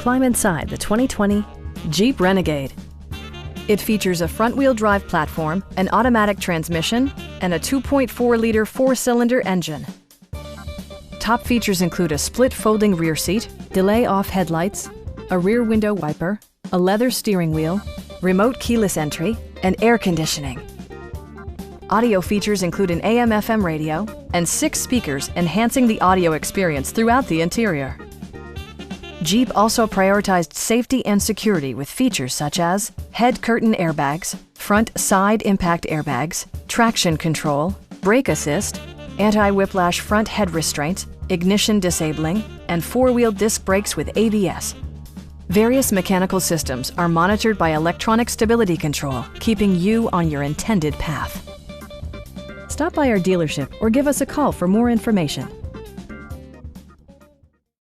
Climb inside the 2020 Jeep Renegade. It features a front-wheel drive platform, an automatic transmission, and a 2.4-liter four-cylinder engine. Top features include a split folding rear seat, delay-off headlights, a rear window wiper, a leather steering wheel, remote keyless entry, and air conditioning. Audio features include an AM/FM radio and 6 speakers, enhancing the audio experience throughout the interior. Jeep also prioritized safety and security with features such as head curtain airbags, front side impact airbags, traction control, brake assist, anti-whiplash front head restraints, ignition disabling, and four-wheel disc brakes with ABS. Various mechanical systems are monitored by electronic stability control, keeping you on your intended path. Stop by our dealership or give us a call for more information.